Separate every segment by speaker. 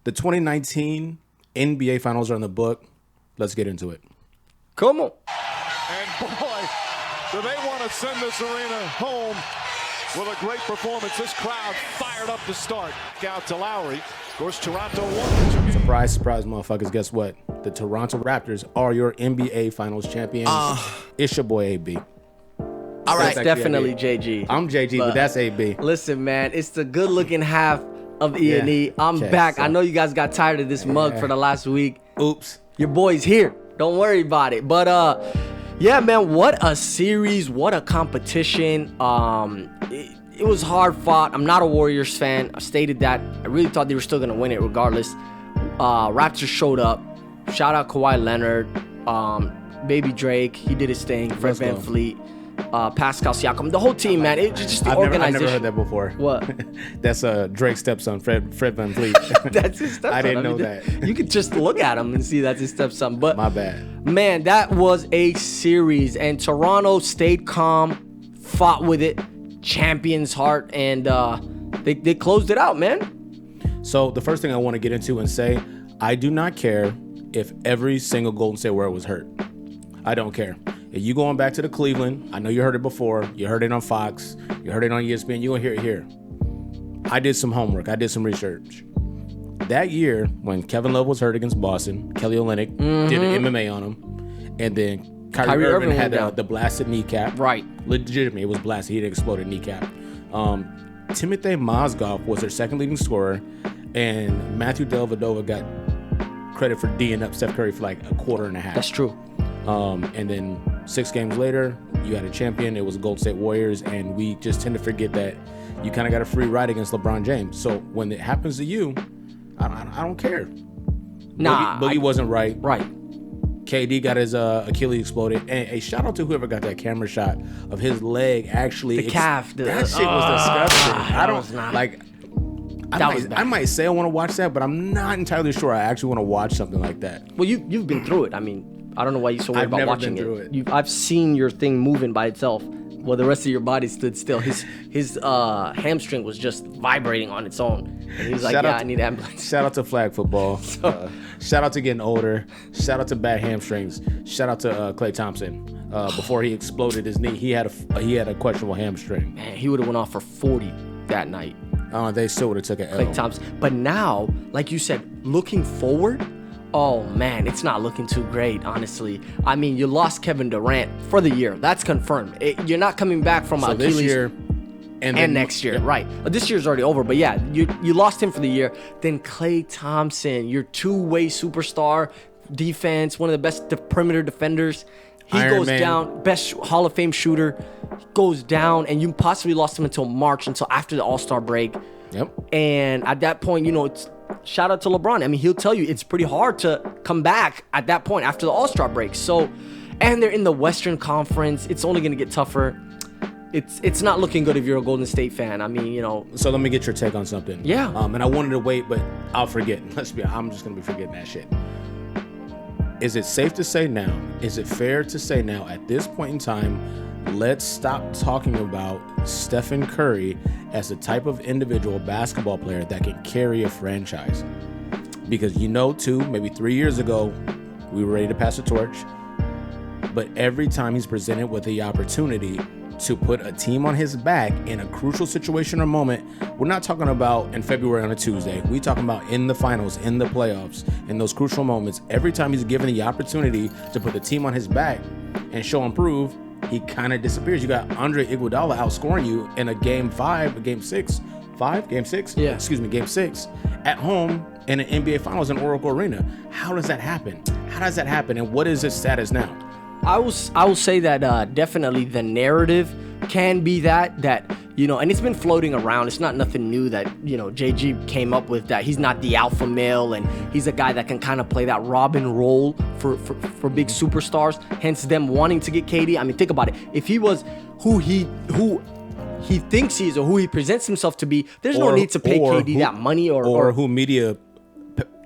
Speaker 1: The 2019 NBA Finals are in the book. Let's get into it.
Speaker 2: Come on.
Speaker 3: And boy, do they want to send this arena home with a great performance. This crowd fired up to start. Out to Lowry. Of course, Toronto won.
Speaker 1: Surprise, surprise, motherfuckers. Guess what? The Toronto Raptors are your NBA Finals champions. It's your boy, AB.
Speaker 2: All right. That's definitely JG.
Speaker 1: I'm JG, but that's AB.
Speaker 2: Listen, man, it's the good-looking half of E&E. I'm back. I know you guys got tired of this mug for the last week.
Speaker 1: Oops.
Speaker 2: Your boy's here. Don't worry about it. But, yeah, man, what a series. What a competition. It was hard fought. I'm not a Warriors fan. I stated that. I really thought they were still going to win it regardless. Raptors showed up. Shout out Kawhi Leonard. Baby Drake. He did his thing. Fred VanVleet. Pascal Siakam, the whole team, man. It's just the organization.
Speaker 1: I've never heard that before.
Speaker 2: What?
Speaker 1: That's Drake's stepson, Fred VanVleet.
Speaker 2: That's his stepson.
Speaker 1: I didn't know that.
Speaker 2: You could just look at him and see that's his stepson. But
Speaker 1: my bad.
Speaker 2: Man, that was a series, and Toronto stayed calm, fought with it, champions heart, and they closed it out, man.
Speaker 1: So the first thing I want to get into and say, I do not care if every single Golden State Warrior was hurt. I don't care. If you going back to the Cleveland, I know you heard it before. You heard it on Fox. You heard it on ESPN. You're going to hear it here. I did some homework. I did some research. That year, when Kevin Love was hurt against Boston, Kelly Olynyk did an MMA on him. And then Kyrie Irving had the blasted kneecap.
Speaker 2: Right.
Speaker 1: Legitimately, it was blasted. He had exploded kneecap. Timothy Mozgov was their second leading scorer. And Matthew Dellavedova got credit for D'ing up Steph Curry for like a quarter and a half.
Speaker 2: That's true.
Speaker 1: And then 6 games later, you had a champion. It was the Golden State Warriors, and we just tend to forget that you kind of got a free ride against LeBron James. So when it happens to you, I don't care.
Speaker 2: Nah,
Speaker 1: Boogie wasn't right.
Speaker 2: Right.
Speaker 1: KD got his Achilles exploded. And a shout out to whoever got that camera shot of his leg actually.
Speaker 2: The calf.
Speaker 1: That shit was disgusting. I don't
Speaker 2: was not.
Speaker 1: like.
Speaker 2: I
Speaker 1: might say I want to watch that, but I'm not entirely sure I actually want to watch something like that.
Speaker 2: Well, you've been through it. I mean, I don't know why you're so worried about watching
Speaker 1: it.
Speaker 2: I've seen your thing moving by itself while the rest of your body stood still. His hamstring was just vibrating on its own. And he was like, I need ambulance.
Speaker 1: Shout out to flag football. Shout out to getting older. Shout out to bad hamstrings. Shout out to Klay Thompson. Before he exploded his knee, he had a questionable hamstring.
Speaker 2: Man, he would have went off for 40 that night.
Speaker 1: They still would have took an L.
Speaker 2: Klay Thompson. But now, like you said, looking forward, oh man, it's not looking too great, honestly. I mean, you lost Kevin Durant for the year. That's confirmed. You're not coming back from Achilles.
Speaker 1: This year
Speaker 2: and next year, right. This year's already over, but yeah, you lost him for the year. Then Klay Thompson, your two-way superstar, defense, one of the best perimeter defenders. He goes down, best Hall of Fame shooter, goes down, and you possibly lost him until March, until after the All-Star break.
Speaker 1: Yep.
Speaker 2: And at that point, it's shout out to LeBron. I mean, he'll tell you it's pretty hard to come back at that point after the All-Star break. So, and they're in the Western Conference. It's only going to get tougher. It's not looking good if you're a Golden State fan. I mean,
Speaker 1: So let me get your take on something.
Speaker 2: Yeah.
Speaker 1: And I wanted to wait, but I'll forget. I'm just going to be forgetting that shit. Is it safe to say now? Is it fair to say now at this point in time, let's stop talking about Stephen Curry as the type of individual basketball player that can carry a franchise? Because maybe 3 years ago, we were ready to pass the torch. But every time he's presented with the opportunity to put a team on his back in a crucial situation or moment, we're not talking about in February on a Tuesday. We're talking about in the finals, in the playoffs, in those crucial moments. Every time he's given the opportunity to put the team on his back and show and prove, he kind of disappears. You got Andre Iguodala outscoring you in a game 6 at home in an NBA Finals in Oracle Arena. How does that happen? And what is his status now?
Speaker 2: I will say that definitely the narrative can be that and it's been floating around. It's not nothing new that JG came up with, that he's not the alpha male and he's a guy that can kind of play that Robin role for big superstars. Hence them wanting to get KD. I mean, think about it. If he was who he thinks he is or who he presents himself to be, there's no need to pay KD that money or
Speaker 1: who media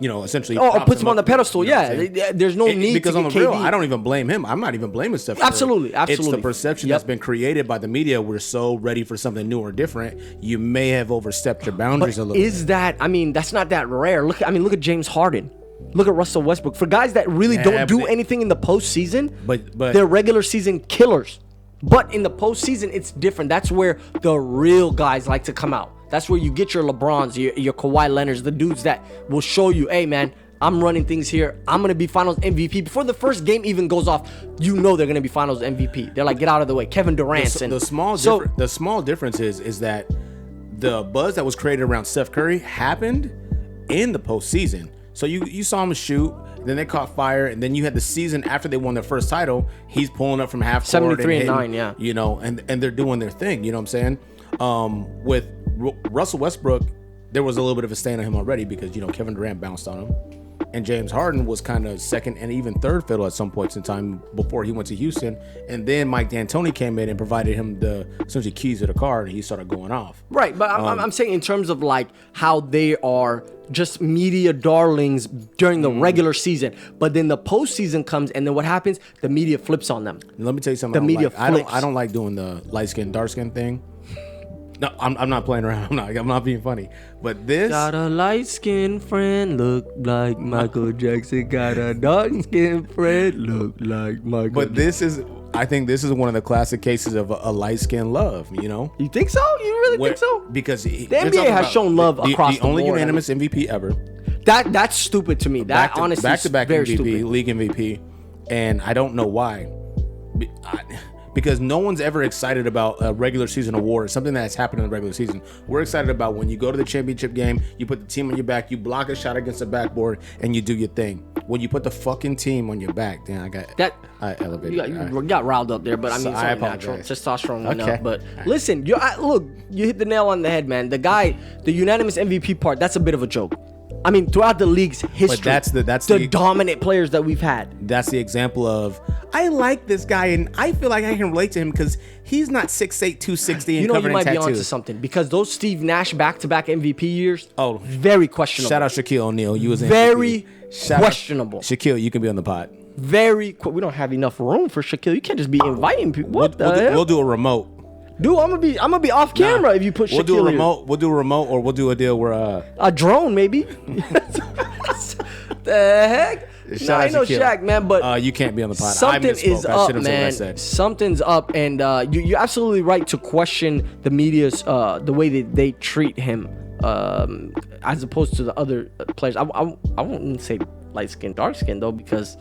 Speaker 1: essentially.
Speaker 2: Puts him on the pedestal. There's no need
Speaker 1: because
Speaker 2: to
Speaker 1: on
Speaker 2: get
Speaker 1: the real,
Speaker 2: KD.
Speaker 1: I don't even blame him. I'm not even blaming Steph.
Speaker 2: Absolutely.
Speaker 1: It's the perception that's been created by the media. We're so ready for something new or different. You may have overstepped your boundaries a little.
Speaker 2: Is that? I mean, that's not that rare. Look at James Harden. Look at Russell Westbrook. For guys that really don't do anything in the postseason, but they're regular season killers. But in the postseason, it's different. That's where the real guys like to come out. That's where you get your LeBrons, your Kawhi Leonards, the dudes that will show you, hey, man, I'm running things here. I'm going to be finals MVP. Before the first game even goes off, they're going to be finals MVP. They're like, get out of the way. Kevin Durant.
Speaker 1: The small difference is that the buzz that was created around Steph Curry happened in the postseason. So you saw him shoot, then they caught fire, and then you had the season after they won their first title. He's pulling up from half court
Speaker 2: 73-9, yeah.
Speaker 1: And they're doing their thing. You know what I'm saying? With Russell Westbrook, there was a little bit of a stain on him already because Kevin Durant bounced on him, and James Harden was kind of second and even third fiddle at some points in time before he went to Houston, and then Mike D'Antoni came in and provided him the essentially keys to the car, and he started going off.
Speaker 2: Right, but I'm saying in terms of like how they are just media darlings during the regular season, but then the postseason comes, and then what happens? The media flips on them.
Speaker 1: Let me tell you something. I don't like doing the light skin, dark skin thing. No, I'm not playing around. I'm not being funny. But this
Speaker 2: got a light skinned friend, look like Michael Jackson. Got a dark skinned friend, look like Michael.
Speaker 1: But I think this is one of the classic cases of a light skin love.
Speaker 2: You think so? You really think so?
Speaker 1: Because
Speaker 2: the NBA has shown love across the
Speaker 1: only
Speaker 2: board.
Speaker 1: unanimous MVP ever.
Speaker 2: That's stupid to me. That honestly
Speaker 1: back-to-back
Speaker 2: very
Speaker 1: MVP,
Speaker 2: stupid.
Speaker 1: league MVP, and I don't know why. Because no one's ever excited about a regular season award, something that's happened in the regular season. We're excited about when you go to the championship game, you put the team on your back, you block a shot against the backboard, and you do your thing. When you put the fucking team on your back, then I elevated.
Speaker 2: You got riled up there, but I mean, it's only natural. Testosterone went up. But listen, you hit the nail on the head, man. The unanimous MVP part, that's a bit of a joke. I mean, throughout the league's history,
Speaker 1: but that's
Speaker 2: the dominant players that we've had.
Speaker 1: That's the example of, I like this guy, and I feel like I can relate to him because he's not 6'8", 260 and covered in tattoos.
Speaker 2: You might be onto something because those Steve Nash back-to-back MVP years,
Speaker 1: very
Speaker 2: questionable.
Speaker 1: Shout out Shaquille O'Neal. You was
Speaker 2: very questionable.
Speaker 1: Shaquille, you can be on the pod.
Speaker 2: We don't have enough room for Shaquille. You can't just be inviting people. We'll
Speaker 1: do a remote.
Speaker 2: Dude, I'm gonna be off camera if you put Shaquille.
Speaker 1: We'll do a remote, or we'll do a deal where
Speaker 2: a drone maybe. The heck? I know Shaq, man, but
Speaker 1: you can't be on the pod.
Speaker 2: Something is up, man. Something's up, and you're absolutely right to question the media's the way that they treat him, as opposed to the other players. I wouldn't say light skin, dark skin though, because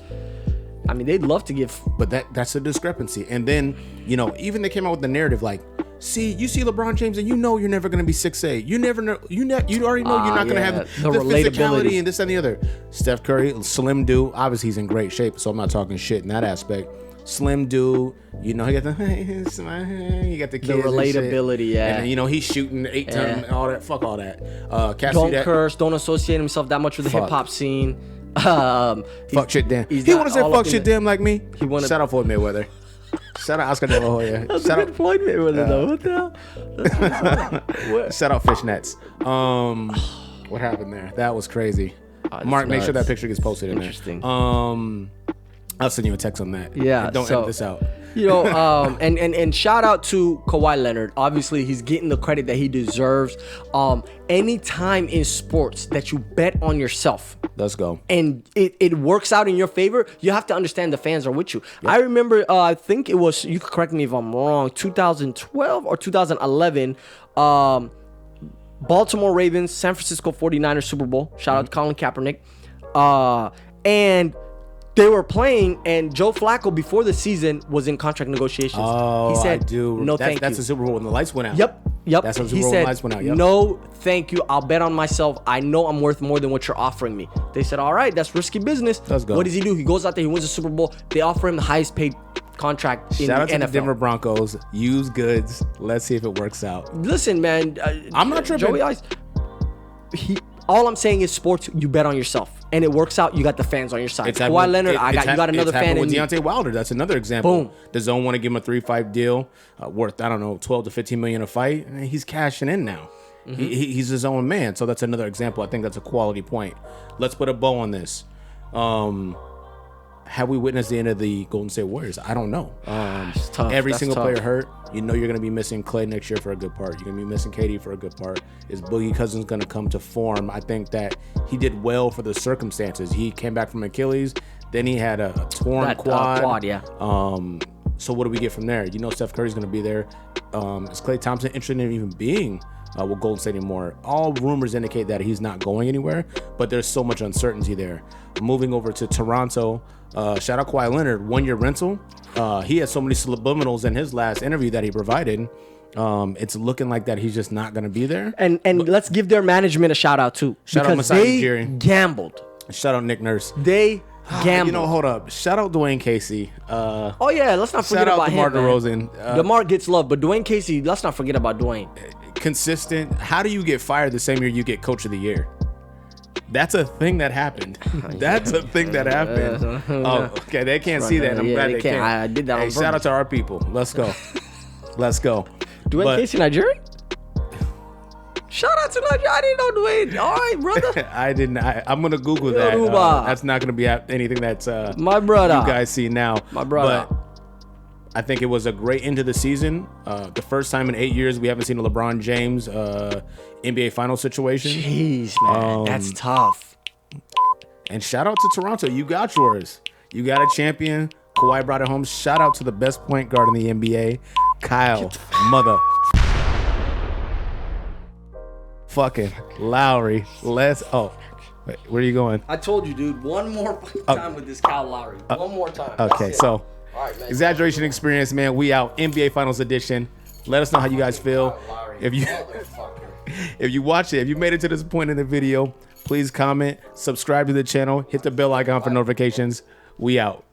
Speaker 2: I mean, they'd love to give,
Speaker 1: but that's a discrepancy. And then, even they came out with the narrative like, you see LeBron James, and you're never going to be 6'8". You never know. You already know you're not going to have the physicality and this and the other. Steph Curry, slim dude. Obviously, he's in great shape, so I'm not talking shit in that aspect. Slim dude, he got the kids. The
Speaker 2: relatability, yeah.
Speaker 1: And then, he's shooting 8 times, all that. Fuck all that.
Speaker 2: Don't curse. Don't associate himself that much with the hip hop scene.
Speaker 1: Fuck shit damn. He want to say fuck shit damn like me. Shout out Floyd Mayweather. Shout out Oscar De La Hoya.
Speaker 2: That's a good Floyd Mayweather though. What the hell?
Speaker 1: Shout out Fishnets. What happened there? That was crazy. Mark, make sure that picture gets posted in there.
Speaker 2: Interesting.
Speaker 1: I'll send you a text on that.
Speaker 2: Yeah.
Speaker 1: Don't edit this out.
Speaker 2: And shout out to Kawhi Leonard. Obviously, he's getting the credit that he deserves. Anytime in sports that you bet on yourself,
Speaker 1: let's go,
Speaker 2: and it works out in your favor, you have to understand the fans are with you. Yep. I remember, I think it was, you could correct me if I'm wrong, 2012 or 2011, Baltimore Ravens, San Francisco 49ers Super Bowl. Shout out to Colin Kaepernick. And they were playing, and Joe Flacco, before the season, was in contract negotiations.
Speaker 1: Oh,
Speaker 2: he said,
Speaker 1: I do.
Speaker 2: No, thank you.
Speaker 1: That's the Super Bowl when the lights went out.
Speaker 2: Yep.
Speaker 1: That's when the Super Bowl when the lights went out. Yep.
Speaker 2: No, thank you. I'll bet on myself. I know I'm worth more than what you're offering me. They said, all right, that's risky business.
Speaker 1: Let's go.
Speaker 2: What does he do? He goes out there, he wins the Super Bowl. They offer him the highest paid contract in the NFL.
Speaker 1: Shout out to the Denver Broncos. Use goods. Let's see if it works out.
Speaker 2: Listen, man.
Speaker 1: I'm not tripping.
Speaker 2: Joey Ice, all I'm saying is sports, you bet on yourself. And it works out, you got the fans on your side. Kawhi Leonard, you got another fan in
Speaker 1: with Deontay Wilder. That's another example.
Speaker 2: Boom.
Speaker 1: The Zone want to give him a 3-5 deal worth, I don't know, 12 to 15 million a fight. And he's cashing in now. Mm-hmm. He's his own man. So that's another example. I think that's a quality point. let's put a bow on this. Have we witnessed the end of the Golden State Warriors? I don't know.
Speaker 2: It's tough.
Speaker 1: Every
Speaker 2: That's
Speaker 1: single
Speaker 2: tough.
Speaker 1: player hurt. You know you're going to be missing Clay next year for a good part. You're going to be missing KD for a good part. Is Boogie Cousins going to come to form? I think that he did well for the circumstances. He came back from Achilles. Then he had a torn quad.
Speaker 2: Yeah.
Speaker 1: So what do we get from there? You know Steph Curry's going to be there. Is Klay Thompson interested in even being with Golden State anymore? All rumors indicate that he's not going anywhere, but there's so much uncertainty there. Moving over to Toronto, shout out Kawhi Leonard, 1-year rental. He had so many subliminals in his last interview that he provided. It's looking like that he's just not going to be there.
Speaker 2: And let's give their management a shout out too.
Speaker 1: Shout out
Speaker 2: because
Speaker 1: Masai
Speaker 2: they
Speaker 1: Ujiri.
Speaker 2: gambled.
Speaker 1: Shout out Nick Nurse.
Speaker 2: They gambled.
Speaker 1: You know, hold up. Shout out Dwayne Casey.
Speaker 2: Oh yeah, let's not forget
Speaker 1: Shout out
Speaker 2: about
Speaker 1: DeMar
Speaker 2: him. man.
Speaker 1: DeRozan.
Speaker 2: DeMar gets love, but Dwayne Casey, let's not forget about Dwayne.
Speaker 1: Consistent. How do you get fired the same year you get Coach of the Year? That's a thing that happened. That's a thing that happened. Oh, okay. They can't see that. I'm glad they can't.
Speaker 2: I did that on purpose.
Speaker 1: Shout out to our people. Let's go. Let's go.
Speaker 2: Dwayne Casey Nigerian? Shout out to Nigeria. I didn't know Dwayne. All right, brother.
Speaker 1: I didn't. I'm gonna Google that. That's not gonna be anything that's
Speaker 2: my brother.
Speaker 1: You guys see now.
Speaker 2: My brother.
Speaker 1: But I think it was a great end to the season. The first time in 8 years we haven't seen a LeBron James NBA Finals situation.
Speaker 2: Jeez, man, that's tough.
Speaker 1: And shout out to Toronto. You got yours. You got a champion. Kawhi brought it home. Shout out to the best point guard in the NBA, Kyle Mother fucking Lowry. Wait, where are you going?
Speaker 2: I told you, dude. One more time with this Kyle Lowry. One more time.
Speaker 1: Okay, so
Speaker 2: all right, man.
Speaker 1: Exaggeration Experience, man. We out. NBA Finals edition. Let us know how you guys feel. If you watch it, if you made it to this point in the video, please comment, subscribe to the channel, hit the bell icon for notifications. We out.